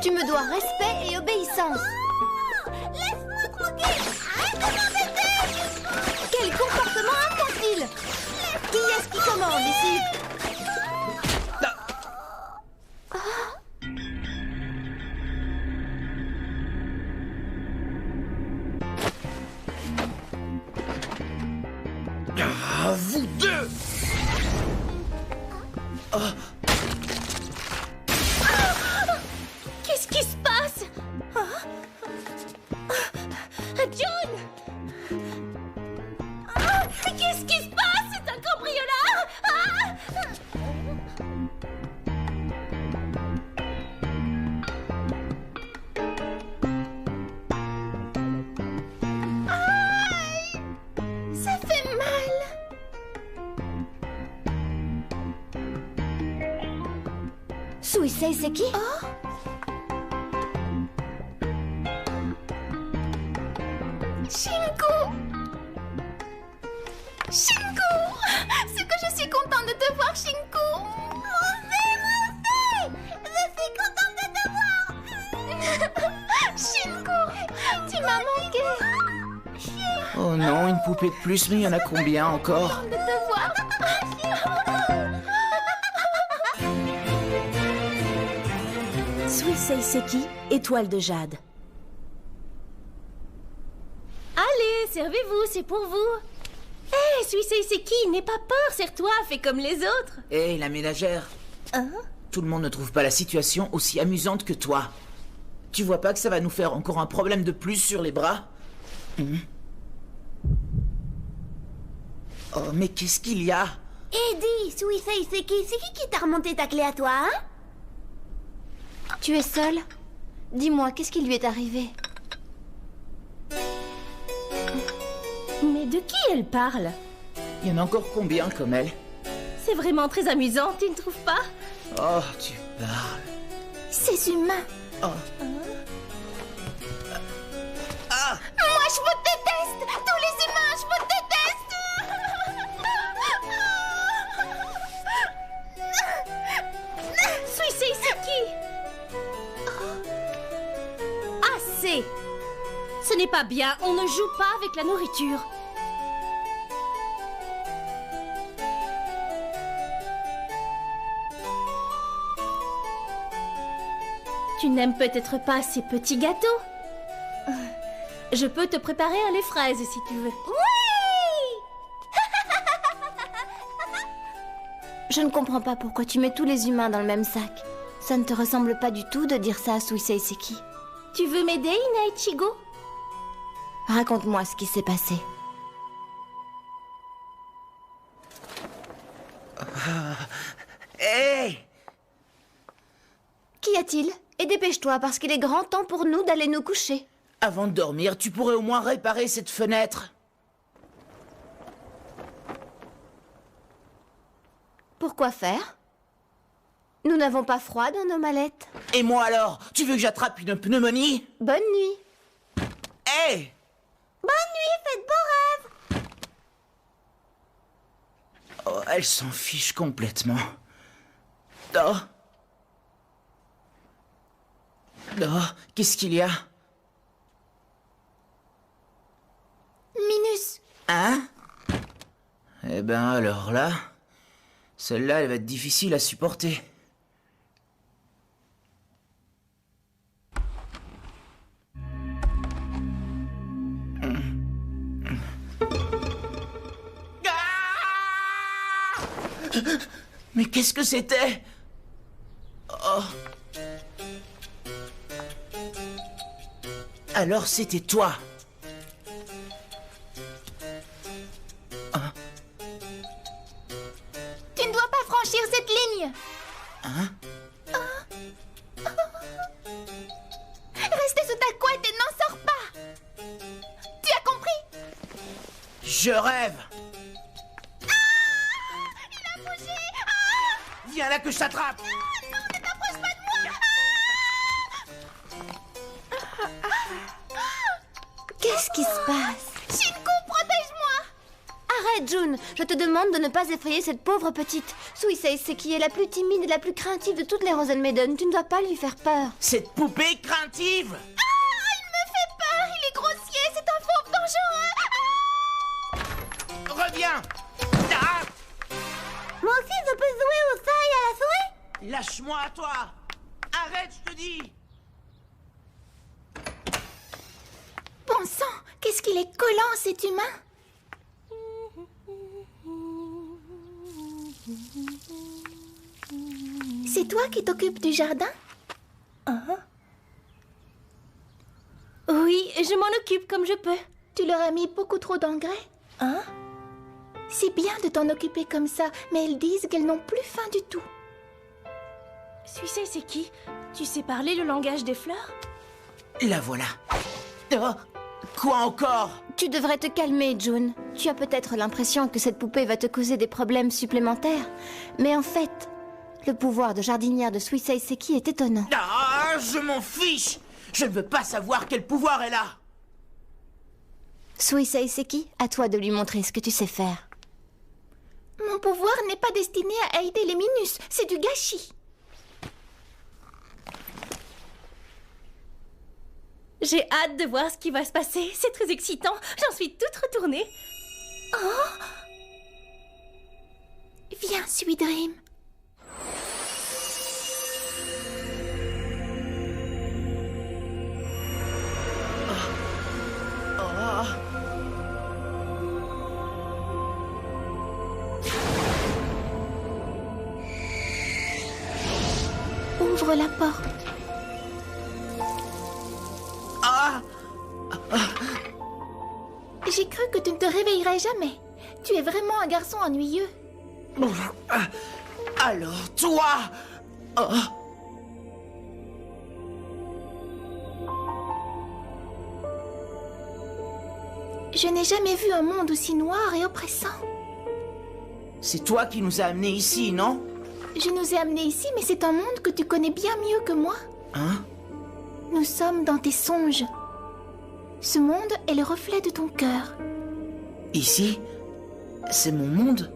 Tu me dois respect et obéissance. Laisse-moi tranquille. Arrête de m'embêter. Quel comportement infantile! Qui est-ce qui commande ici? Ah, vous deux! Qu'est-ce qui se passe? John! Qu'est-ce qui se passe? C'est un cambrioleur! Aïe! Ça fait mal! Suisei, c'est qui? Shinku! Shinku! C'est que je suis contente de te voir, Shinku! Moi aussi! Je suis contente de te voir! Shinku! Tu m'as manqué! Oh non, une poupée de plus, mais il y en a combien encore? De te voir! Suisei Seki, étoile de jade. Allez, servez-vous, c'est pour vous! Hé, Suisei Seki, n'aie pas peur, serre-toi, fais comme les autres! Hé, la ménagère! Hein? Tout le monde ne trouve pas la situation aussi amusante que toi. Tu vois pas que ça va nous faire encore un problème de plus sur les bras? Oh, mais qu'est-ce qu'il y a? Eddie, Suisei, c'est qui t'a remonté ta clé à toi, hein? Tu es seule? Dis-moi, qu'est-ce qui lui est arrivé? Mais de qui elle parle? Il y en a encore combien comme elle? C'est vraiment très amusant, tu ne trouves pas? Oh, tu parles. Ces humains! Oh. Moi, je vous déteste! Tous les humains, je vous déteste! Suisei Seki! Assez! Ce n'est pas bien, on ne joue pas avec la nourriture. Tu n'aimes peut-être pas ces petits gâteaux? Je peux te préparer un lait fraise si tu veux. Je ne comprends pas pourquoi tu mets tous les humains dans le même sac. Ça ne te ressemble pas du tout de dire ça à Suisei Seki. Tu veux m'aider, Inaichigo? Raconte-moi ce qui s'est passé. Hé! Qu'y a-t-il? Et dépêche-toi, parce qu'il est grand temps pour nous d'aller nous coucher. Avant de dormir, tu pourrais au moins réparer cette fenêtre. Pourquoi faire? Nous n'avons pas froid dans nos mallettes. Et moi alors? Tu veux que j'attrape une pneumonie? Bonne nuit. Hé! Bonne nuit, faites beaux rêves. Oh, elle s'en fiche complètement. Oh. Oh, qu'est-ce qu'il y a? Minus. Hein? Eh ben alors là, celle-là, elle va être difficile à supporter. Mais qu'est-ce que c'était? Oh. Alors c'était toi. Tu ne dois pas franchir cette ligne. Hein? Restez sous ta couette et n'en sors pas. Tu as compris? Je rêve. Il a bougé. Viens là que je t'attrape. Non, ne t'approche pas de moi. Qu'est-ce qui se passe? Shinku, protège-moi. Arrête plaît, June, je te demande de ne pas effrayer cette pauvre petite. Suisei, c'est qui est la plus timide et la plus craintive de toutes les Rosenmaiden. Tu ne dois pas lui faire peur. Cette poupée craintive! Il me fait peur, il est grossier, c'est un fauve dangereux. Reviens! Ah! Moi aussi, je peux jouer au ça et à la souris? Lâche-moi à toi! Arrête, je te dis! Bon sang, qu'est-ce qu'il est collant, cet humain. C'est toi qui t'occupes du jardin? Oui, je m'en occupe comme je peux. Tu leur as mis beaucoup trop d'engrais? Hein? C'est bien de t'en occuper comme ça, mais elles disent qu'elles n'ont plus faim du tout. Suisei, c'est qui? Tu sais parler le langage des fleurs? La voilà. Oh, quoi encore? Tu devrais te calmer, June. Tu as peut-être l'impression que cette poupée va te causer des problèmes supplémentaires. Mais en fait, le pouvoir de jardinière de Suisei Seki est étonnant. Ah, je m'en fiche! Je ne veux pas savoir quel pouvoir elle a! Suisei Seki, à toi de lui montrer ce que tu sais faire. Mon pouvoir n'est pas destiné à aider les Minus, c'est du gâchis. J'ai hâte de voir ce qui va se passer. C'est très excitant. J'en suis toute retournée. Viens, Sweet Dream. Ouvre la porte. Ah! J'ai cru que tu ne te réveillerais jamais. Tu es vraiment un garçon ennuyeux. Alors, toi! Oh. Je n'ai jamais vu un monde aussi noir et oppressant. C'est toi qui nous as amenés ici, non? Je nous ai amenés ici, mais c'est un monde que tu connais bien mieux que moi. Hein? Nous sommes dans tes songes. Ce monde est le reflet de ton cœur. Ici? C'est mon monde?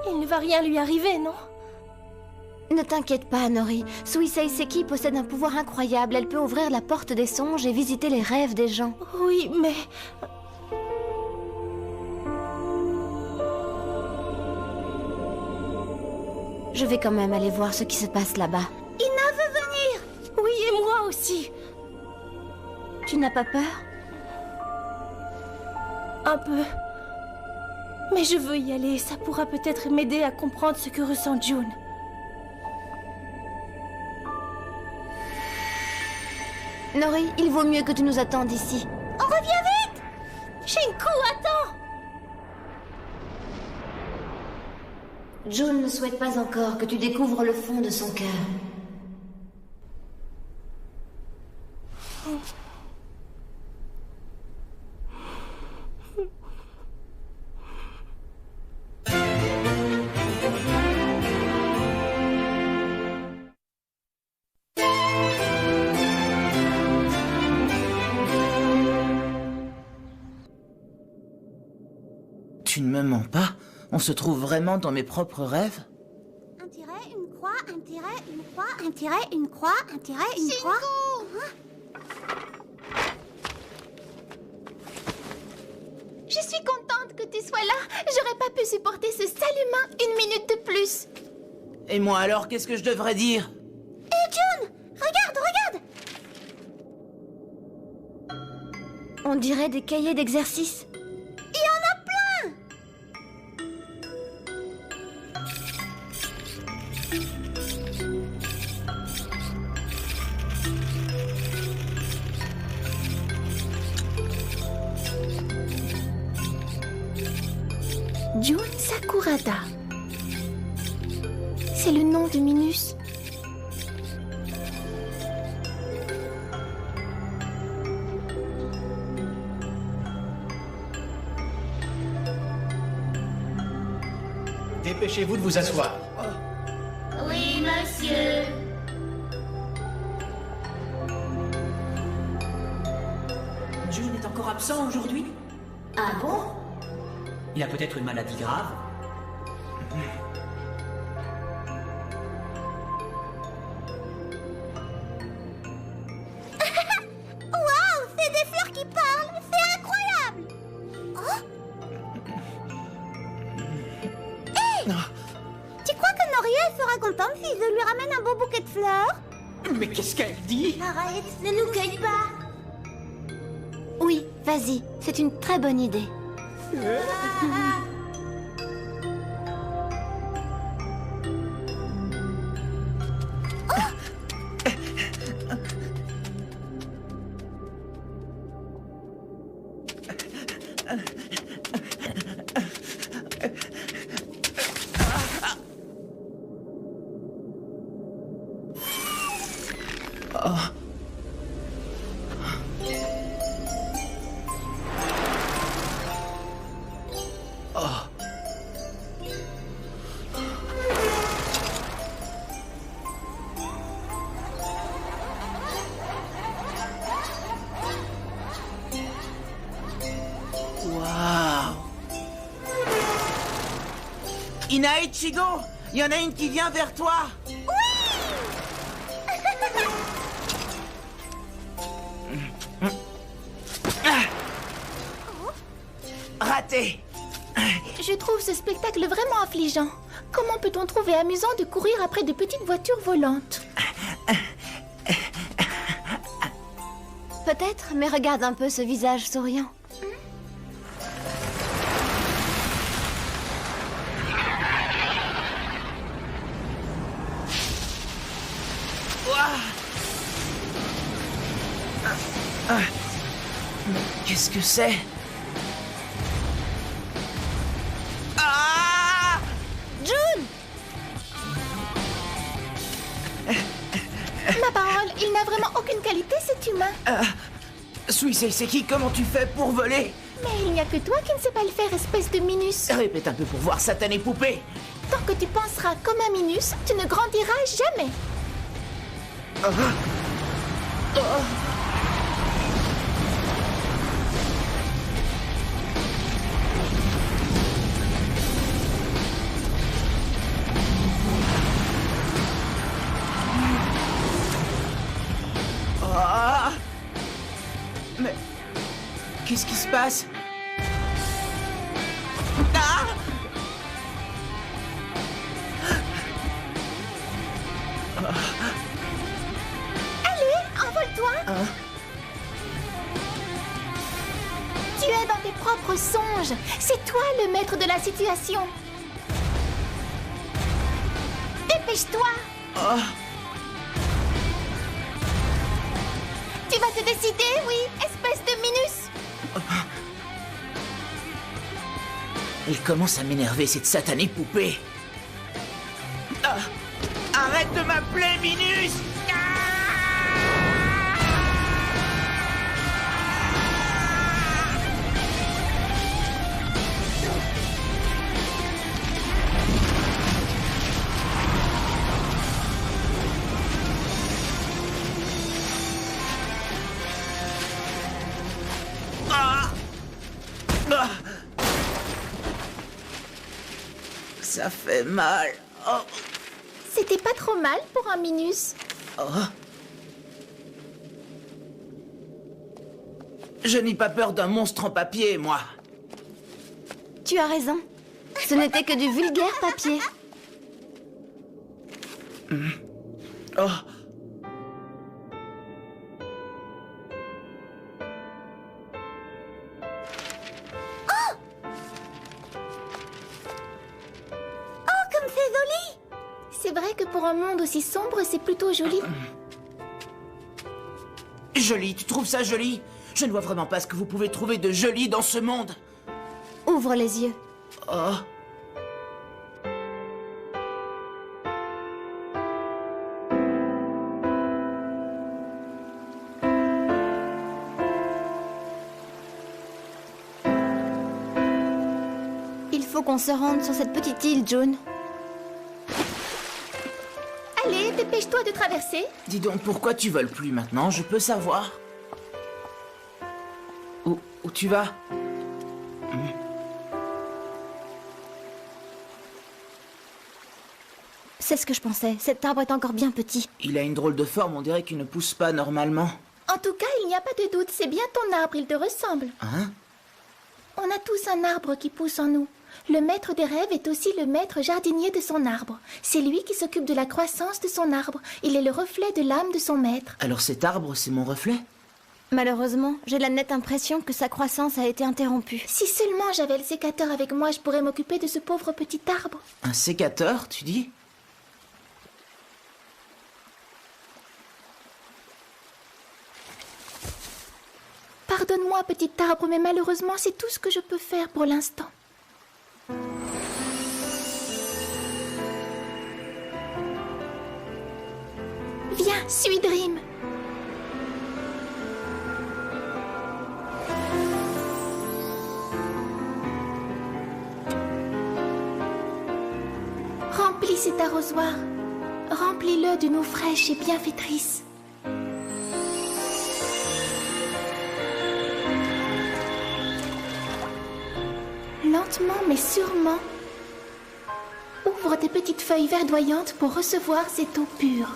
Il ne va rien lui arriver, non? Ne t'inquiète pas, Nori. Suisei Seki possède un pouvoir incroyable. Elle peut ouvrir la porte des songes et visiter les rêves des gens. Oui, mais... Je vais quand même aller voir ce qui se passe là-bas. Ina veut venir. Oui, et moi aussi. Tu n'as pas peur? Un peu. Mais je veux y aller. Ça pourra peut-être m'aider à comprendre ce que ressent June. Nori, il vaut mieux que tu nous attendes ici. On revient vite. Shinku, attends! June ne souhaite pas encore que tu découvres le fond de son cœur. Tu ne me mens pas? On se trouve vraiment dans mes propres rêves? Un tiret, une croix, un tiret, une croix, un tiret, une croix, un tiret, une croix. Je suis contente que tu sois là. J'aurais pas pu supporter ce sale humain une minute de plus. Et moi alors, qu'est-ce que je devrais dire? Hé, June, regarde, regarde. On dirait des cahiers d'exercice. Il y en a plein. June Sakurada. C'est le nom de Minus. Dépêchez-vous de vous asseoir. Oui, monsieur. June est encore absent aujourd'hui? Ah bon? Il a peut-être une maladie grave? Waouh, c'est des fleurs qui parlent, c'est incroyable! Oh? Hey! Tu crois que Noriel sera contente si je lui ramène un beau bouquet de fleurs? Mais qu'est-ce qu'elle dit? Arrête, ne nous cueille pas! Oui, vas-y, c'est une très bonne idée. Waouh! Ina Ichigo, il y en a une qui vient vers toi. Raté. Je trouve ce spectacle vraiment affligeant. Comment peut-on trouver amusant de courir après de petites voitures volantes? Peut-être, mais regarde un peu ce visage souriant. Qu'est-ce que c'est? Ah! June! Ma parole, il n'a vraiment aucune qualité, cet humain. Suisei Seki, comment tu fais pour voler? Mais il n'y a que toi qui ne sais pas le faire, espèce de Minus. Répète un peu pour voir, satanée poupée. Tant que tu penseras comme un Minus, tu ne grandiras jamais. Ah! Mais qu'est-ce qui se passe? Ah! Allez, envole-toi. Tu es dans tes propres songes. C'est toi le maître de la situation. Dépêche-toi. Tu vas te décider, oui, espèce de Minus. Il commence à m'énerver, cette satanée poupée. Ah! Arrête de m'appeler Minus! Ça fait mal. Oh. C'était pas trop mal pour un Minus. Je n'ai pas peur d'un monstre en papier, moi. Tu as raison. Ce n'était que du vulgaire papier. Oh. C'est vrai que pour un monde aussi sombre, c'est plutôt joli. Joli, tu trouves ça joli? Je ne vois vraiment pas ce que vous pouvez trouver de joli dans ce monde. Ouvre les yeux. Oh. Il faut qu'on se rende sur cette petite île, June. Allez, dépêche-toi de traverser. Dis donc, pourquoi tu voles plus maintenant? Je peux savoir? Où tu vas? C'est ce que je pensais. Cet arbre est encore bien petit. Il a une drôle de forme, on dirait qu'il ne pousse pas normalement. En tout cas, il n'y a pas de doute, c'est bien ton arbre, il te ressemble. Hein? On a tous un arbre qui pousse en nous. Le maître des rêves est aussi le maître jardinier de son arbre. C'est lui qui s'occupe de la croissance de son arbre. Il est le reflet de l'âme de son maître. Alors cet arbre, c'est mon reflet? Malheureusement, j'ai la nette impression que sa croissance a été interrompue. Si seulement j'avais le sécateur avec moi, je pourrais m'occuper de ce pauvre petit arbre. Un sécateur, tu dis? Pardonne-moi, petit arbre, mais malheureusement, c'est tout ce que je peux faire pour l'instant. Viens, suis Dream. Remplis cet arrosoir. Remplis-le d'une eau fraîche et bienfaitrice. Lentement mais sûrement, ouvre tes petites feuilles verdoyantes pour recevoir cette eau pure.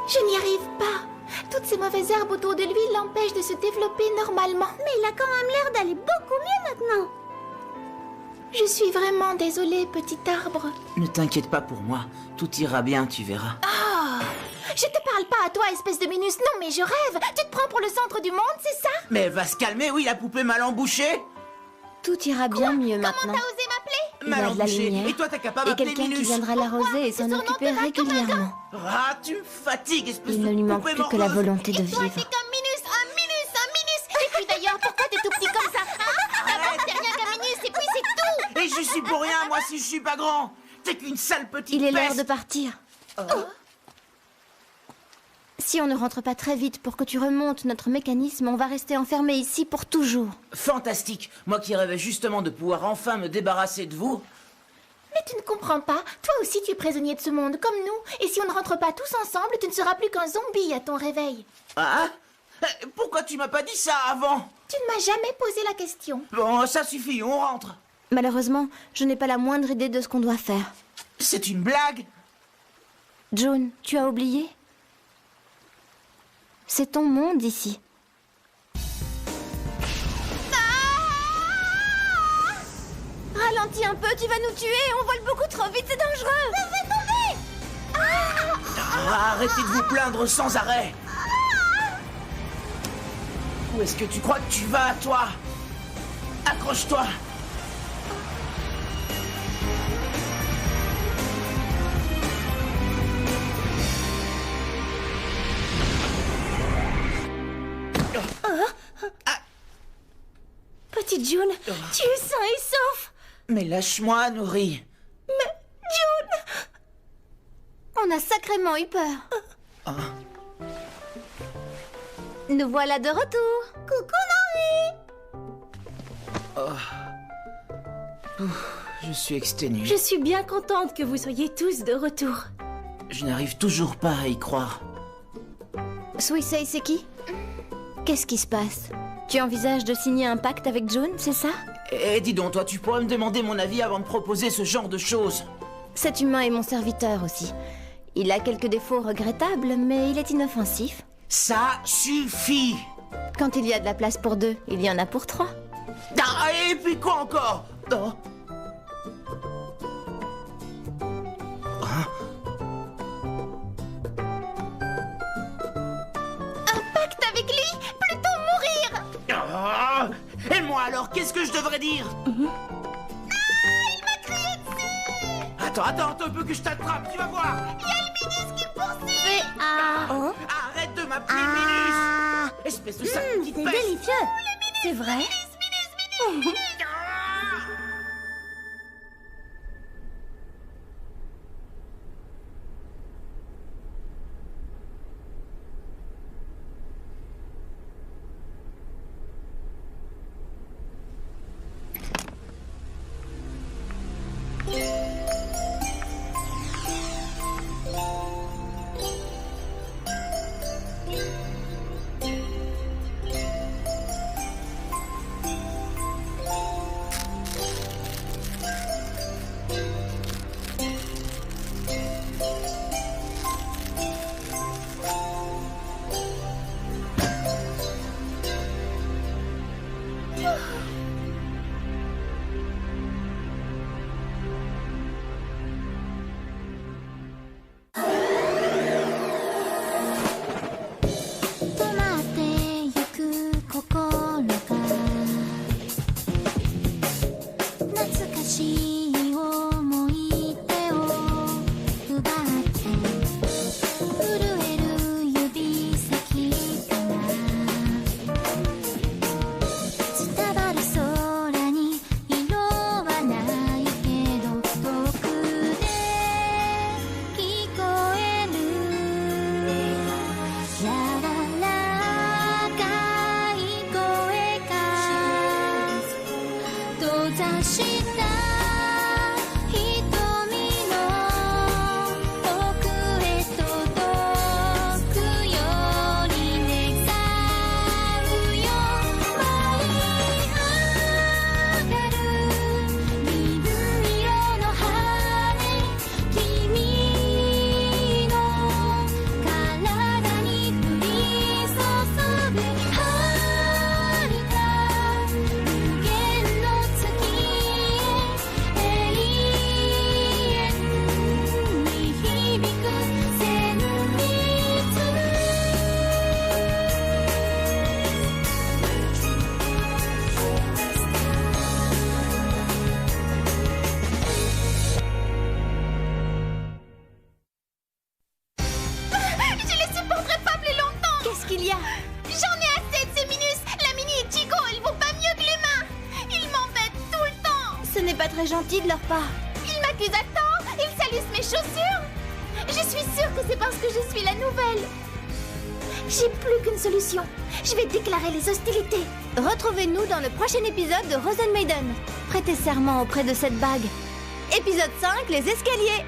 Je n'y arrive pas. Toutes ces mauvaises herbes autour de lui l'empêchent de se développer normalement. Mais il a quand même l'air d'aller beaucoup mieux maintenant. Je suis vraiment désolée, petit arbre. Ne t'inquiète pas pour moi, tout ira bien, tu verras. Ah, je te parle pas à toi, espèce de minus. Non, mais je rêve. Tu te prends pour le centre du monde, c'est ça? Mais elle va se calmer, oui, la poupée mal embouchée. Tout ira bien mieux Comment maintenant. t'as osé m'appeler? Il Mal a de la embouchée. lumière. Et toi, t'as qu'à pas Et m'appeler quelqu'un qui Minus. viendra l'arroser et s'en occuper régulièrement. Ah, tu me fatigues, espèce Il de ne lui manque poupée plus que la morveuse. volonté de Toi, vivre. t'es comme Minus, un Minus, un Minus. Et puis d'ailleurs, pourquoi t'es tout petit comme ça, hein? D'abord, t'es rien qu'un Minus et puis c'est tout. Et je suis pour rien, moi, si je suis pas grand. T'es qu'une sale petite Il est l'heure peste. de partir. Si on ne rentre pas très vite pour que tu remontes notre mécanisme, on va rester enfermé ici pour toujours. Fantastique. Moi qui rêvais justement de pouvoir enfin me débarrasser de vous. Mais tu ne comprends pas. Toi aussi, tu es prisonnier de ce monde, comme nous. Et si on ne rentre pas tous ensemble, tu ne seras plus qu'un zombie à ton réveil. Ah? Pourquoi tu m'as pas dit ça avant? Tu ne m'as jamais posé la question. Bon, ça suffit, on rentre. Malheureusement, je n'ai pas la moindre idée de ce qu'on doit faire. C'est une blague? June, tu as oublié? C'est ton monde ici. Ralentis un peu, tu vas nous tuer. On vole beaucoup trop vite, c'est dangereux. Ah, arrêtez de vous plaindre sans arrêt. Où est-ce que tu crois que tu vas, toi? Accroche-toi. Petite June, tu es sain et sauf. Mais lâche-moi, Nourri. On a sacrément eu peur. Nous voilà de retour. Coucou, Nori. Je suis exténué. Je suis bien contente que vous soyez tous de retour. Je n'arrive toujours pas à y croire. Suisei, c'est qui? Qu'est-ce qui se passe? Tu envisages de signer un pacte avec June, c'est ça? Eh, dis donc, toi, tu pourrais me demander mon avis avant de proposer ce genre de choses. Cet humain est mon serviteur aussi. Il a quelques défauts regrettables, mais il est inoffensif. Ça suffit. Quand il y a de la place pour deux, il y en a pour trois. Ah, et puis quoi encore? Oh. Pacte avec lui, plutôt mourir. Ah, et moi alors, qu'est-ce que je devrais dire? Il m'a crié dessus. Attends un peu que je t'attrape, tu vas voir. Il y a le Minus qui me poursuit. Arrête de m'appeler Minus. Espèce de sale petite C'est peste. délicieux. C'est vrai? 差した瞳の奥へ届くように願うよ舞い上がる緑色の羽君の体に降り注ぐ遥か無限の月へ永遠に響く旋律Je les supporterai pas plus longtemps. Qu'est-ce qu'il y a? J'en ai assez de ces minus. La Mini et Chico, elles vont pas mieux que l'humain. Ils m'embêtent tout le temps. Ce n'est pas très gentil de leur part. Ils m'accusent à tort. Ils salissent mes chaussures. Je suis sûre que c'est parce que je suis la nouvelle. J'ai plus qu'une solution. Je vais déclarer les hostilités. Retrouvez-nous dans le prochain épisode de Rosen Maiden. Prêtez serment auprès de cette bague. Épisode 5, les escaliers.